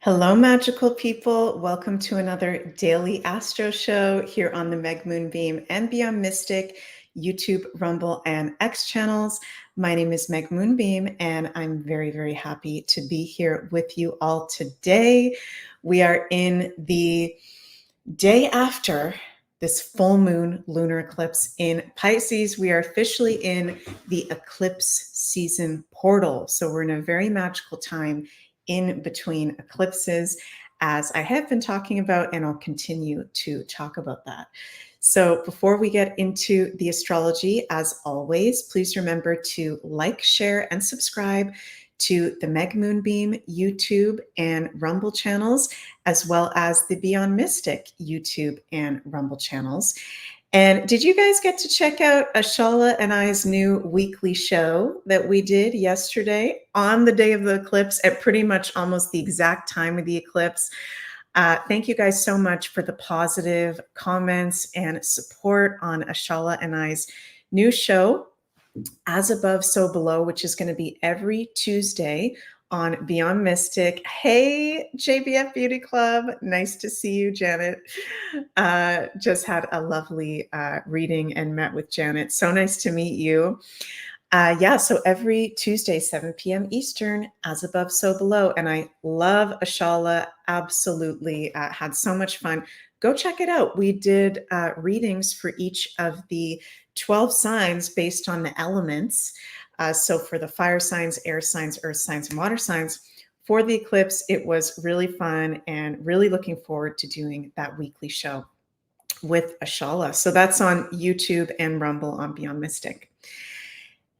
Hello, magical people. Welcome to another daily Astro show here on the Meg Moonbeam and Beyond Mystic YouTube, Rumble, and X channels. My name is Meg Moonbeam, and I'm very, very happy to be here with you all today. We are in the day after this full moon lunar eclipse in Pisces. We are officially in the eclipse season portal. So we're in a very magical time in between eclipses, as I have been talking about, and I'll continue to talk about that. So before we get into the astrology, as always, please remember to like, share, and subscribe to the Meg Moonbeam YouTube and Rumble channels, as well as the Beyond Mystic YouTube and Rumble channels. And did you guys get to check out Ashala and I's new weekly show that we did yesterday on the day of the eclipse at pretty much almost the exact time of the eclipse? Thank you guys so much for the positive comments and support on Ashala and I's new show, As Above, So Below, which is going to be every Tuesday on Beyond Mystic. Hey, JBF Beauty Club. Nice to see you, Janet. Just had a lovely reading and met with Janet. So nice to meet you. So every Tuesday, 7 p.m. Eastern, As Above, So Below. And I love Ashala. Absolutely. Had so much fun. Go check it out. We did readings for each of the 12 signs based on the elements. So for the fire signs, air signs, earth signs, and water signs, for the eclipse, it was really fun and really looking forward to doing that weekly show with Ashala. So that's on YouTube and Rumble on Beyond Mystic.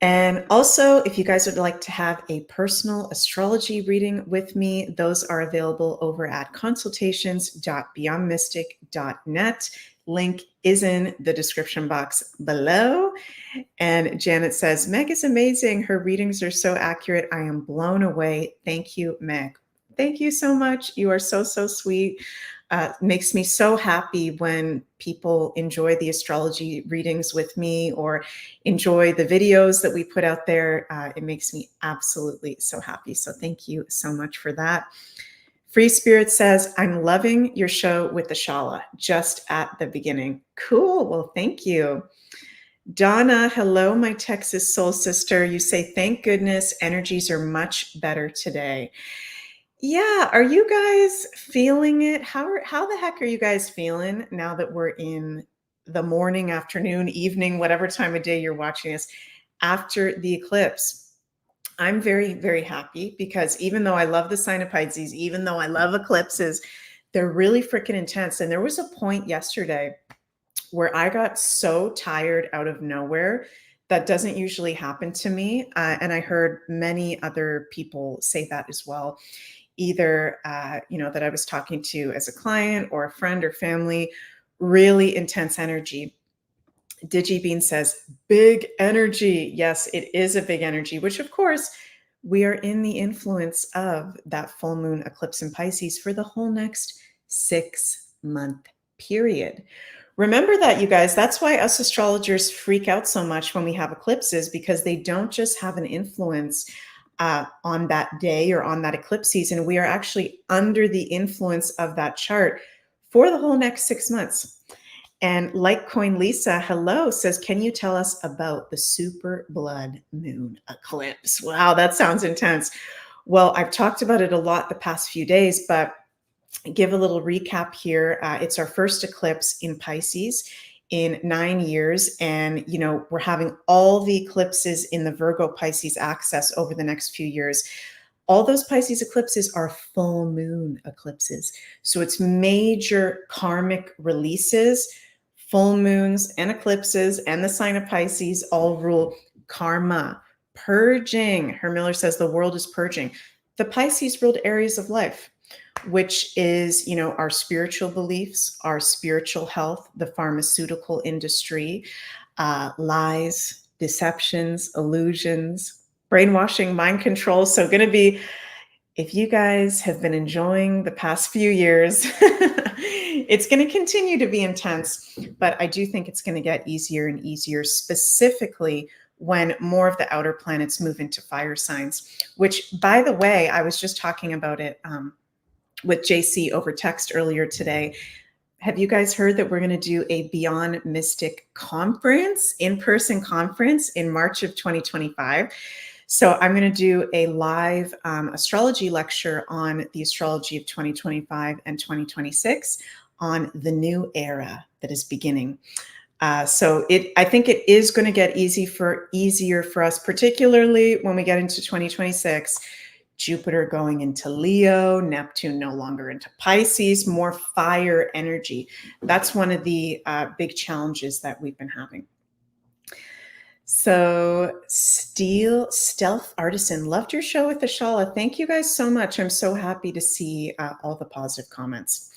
And also, if you guys would like to have a personal astrology reading with me, those are available over at consultations.beyondmystic.net. Link is in the description box below. And Janet says, Meg is amazing. Her readings are so accurate. I am blown away. Thank you, Meg. Thank you so much. You are so, so sweet. Makes me so happy when people enjoy the astrology readings with me or enjoy the videos that we put out there. It makes me absolutely so happy. So thank you so much for that. Free Spirit says, I'm loving your show with Ashala just at the beginning. Cool. Well, thank you. Donna, hello, my Texas soul sister. You say, thank goodness energies are much better today. Yeah, are you guys feeling it? How the heck are you guys feeling now that we're in the morning, afternoon, evening, whatever time of day you're watching this after the eclipse? I'm very, very happy because even though I love the sign of Pisces, even though I love eclipses, they're really freaking intense. And there was a point yesterday where I got so tired out of nowhere. That doesn't usually happen to me. And I heard many other people say that as well. Either, that I was talking to as a client or a friend or family, really intense energy. DigiBean says, big energy. Yes, it is a big energy, which of course we are in the influence of that full moon eclipse in Pisces for the whole next 6-month period. Remember that, you guys. That's why us astrologers freak out so much when we have eclipses, because they don't just have an influence on that day or on that eclipse season. We are actually under the influence of that chart for the whole next 6 months. And Litecoin Lisa, hello, says, can you tell us about the super blood moon eclipse? Wow, that sounds intense. Well, I've talked about it a lot the past few days, but give a little recap here. It's our first eclipse in Pisces in 9 years. And, we're having all the eclipses in the Virgo Pisces axis over the next few years. All those Pisces eclipses are full moon eclipses. So it's major karmic releases. Full moons and eclipses and the sign of Pisces all rule karma, purging. Herr Miller says the world is purging. The Pisces ruled areas of life, which is, our spiritual beliefs, our spiritual health, the pharmaceutical industry, lies, deceptions, illusions, brainwashing, mind control. So going to be, if you guys have been enjoying the past few years, it's going to continue to be intense, but I do think it's going to get easier and easier, specifically when more of the outer planets move into fire signs, which, by the way, I was just talking about it with JC over text earlier today. Have you guys heard that we're going to do a Beyond Mystic conference, in-person conference in March of 2025? So I'm going to do a live astrology lecture on the astrology of 2025 and 2026 on the new era that is beginning. So I think it is going to get easier for us, particularly when we get into 2026. Jupiter going into Leo, Neptune no longer into Pisces, more fire energy. That's one of the big challenges that we've been having. So Stealth Artisan, loved your show with Ashala. Thank you guys so much. I'm so happy to see all the positive comments.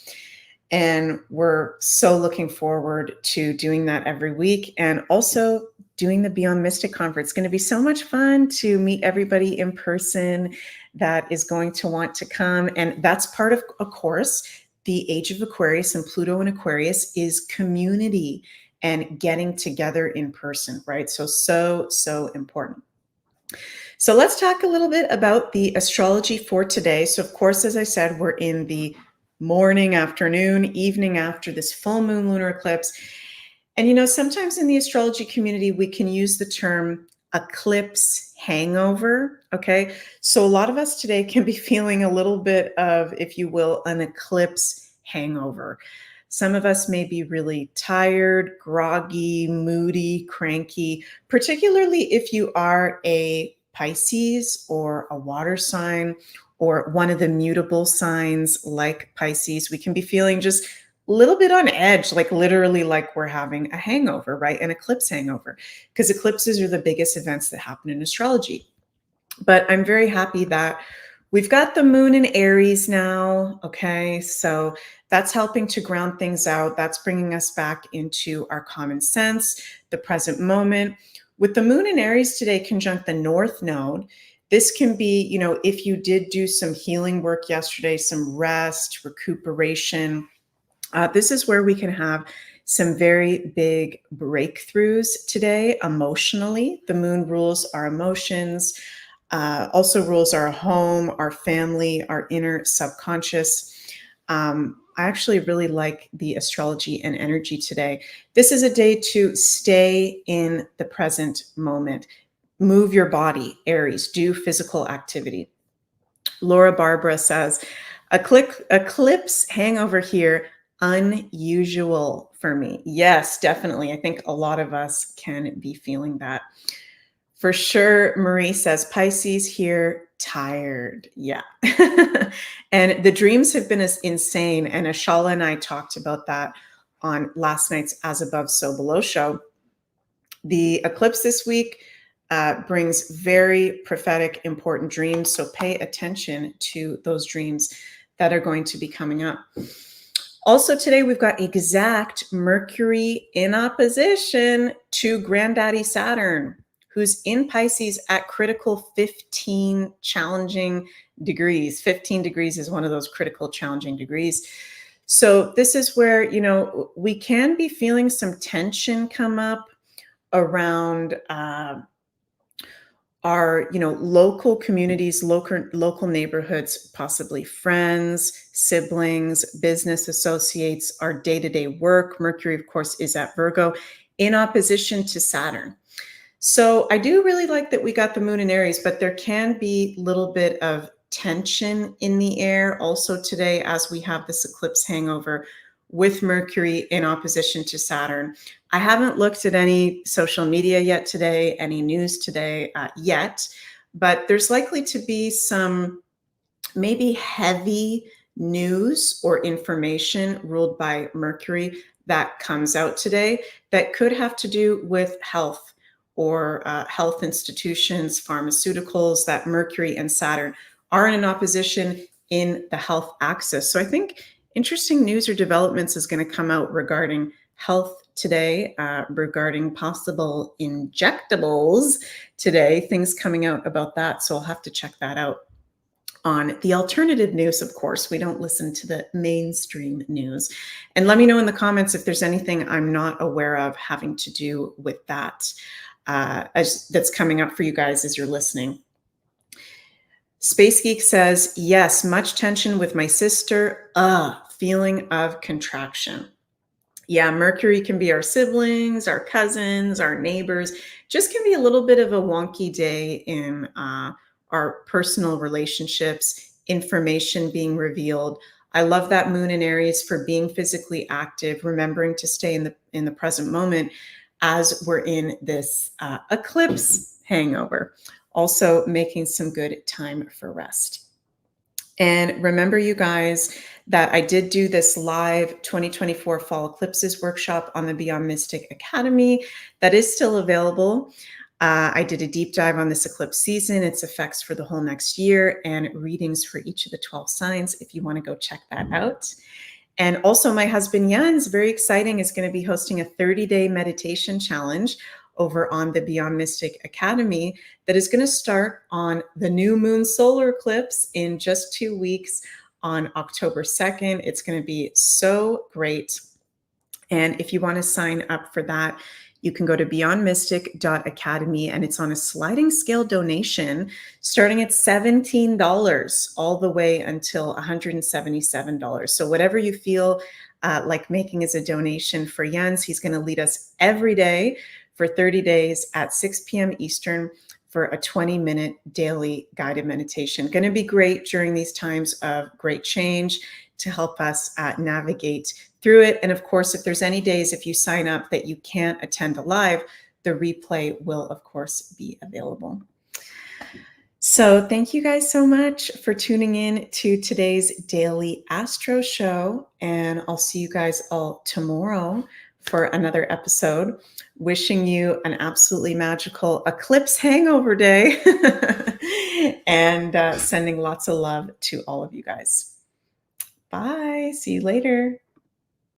And we're so looking forward to doing that every week, and also doing the Beyond Mystic conference. It's going to be so much fun to meet everybody in person that is going to want to come. And that's part of course, the age of Aquarius, and Pluto in Aquarius is community and getting together in person, right? So important. So let's talk a little bit about the astrology for today. So of course, as I said, we're in the morning, afternoon, evening after this full moon lunar eclipse. And sometimes in the astrology community, we can use the term eclipse hangover, okay? So a lot of us today can be feeling a little bit of, if you will, an eclipse hangover. Some of us may be really tired, groggy, moody, cranky, particularly if you are a Pisces or a water sign or one of the mutable signs like Pisces. We can be feeling just a little bit on edge, like literally like we're having a hangover, right? An eclipse hangover, because eclipses are the biggest events that happen in astrology. But I'm very happy that we've got the moon in Aries now, okay? So that's helping to ground things out. That's bringing us back into our common sense, the present moment. With the moon in Aries today conjunct the North Node, this can be, if you did do some healing work yesterday, some rest, recuperation, this is where we can have some very big breakthroughs today emotionally. The moon rules our emotions, also rules our home, our family, our inner subconscious. I actually really like the astrology and energy today. This is a day to stay in the present moment. Move your body, Aries, do physical activity. Laura Barbara says, eclipse hangover here, unusual for me. Yes, definitely. I think a lot of us can be feeling that. For sure, Marie says, Pisces here, tired. Yeah. And the dreams have been insane. And Ashala and I talked about that on last night's As Above, So Below show. The eclipse this week brings very prophetic, important dreams. So pay attention to those dreams that are going to be coming up. Also today, we've got exact Mercury in opposition to Granddaddy Saturn, who's in Pisces at critical 15 challenging degrees. 15 degrees is one of those critical challenging degrees. So this is where, we can be feeling some tension come up around our, local communities, local neighborhoods, possibly friends, siblings, business associates, our day-to-day work. Mercury, of course, is at Virgo in opposition to Saturn. So I do really like that we got the moon in Aries, but there can be a little bit of tension in the air also today as we have this eclipse hangover with Mercury in opposition to Saturn. I haven't looked at any social media yet today, any news today yet, but there's likely to be some maybe heavy news or information ruled by Mercury that comes out today that could have to do with health or health institutions, pharmaceuticals. That Mercury and Saturn are in an opposition in the health axis. So I think interesting news or developments is going to come out regarding health today, regarding possible injectables today, things coming out about that. So I'll have to check that out. On the alternative news, of course, we don't listen to the mainstream news. And let me know in the comments if there's anything I'm not aware of having to do with that that's coming up for you guys as you're listening. Space Geek says, yes, much tension with my sister. Feeling of contraction. Yeah, Mercury can be our siblings, our cousins, our neighbors. Just can be a little bit of a wonky day in our personal relationships, information being revealed. I love that moon in Aries for being physically active, remembering to stay in the present moment as we're in this eclipse hangover. Also making some good time for rest. And remember, you guys, that I did do this live 2024 Fall Eclipses workshop on the Beyond Mystic Academy. That is still available. I did a deep dive on this eclipse season, its effects for the whole next year, and readings for each of the 12 signs if you want to go check that out. And also, my husband Jens, very exciting, is going to be hosting a 30-day meditation challenge over on the Beyond Mystic Academy that is going to start on the new moon solar eclipse in just 2 weeks on October 2nd. It's going to be so great. And if you want to sign up for that, you can go to beyondmystic.academy, and it's on a sliding scale donation starting at $17 all the way until $177. So whatever you feel like making as a donation for Jens, he's going to lead us every day for 30 days at 6 p.m. Eastern for a 20-minute daily guided meditation. Going to be great during these times of great change to help us navigate through it. And of course, if there's any days, if you sign up that you can't attend live, the replay will, of course, be available. So thank you guys so much for tuning in to today's daily Astro show. And I'll see you guys all tomorrow for another episode. Wishing you an absolutely magical eclipse hangover day and sending lots of love to all of you guys. Bye. See you later.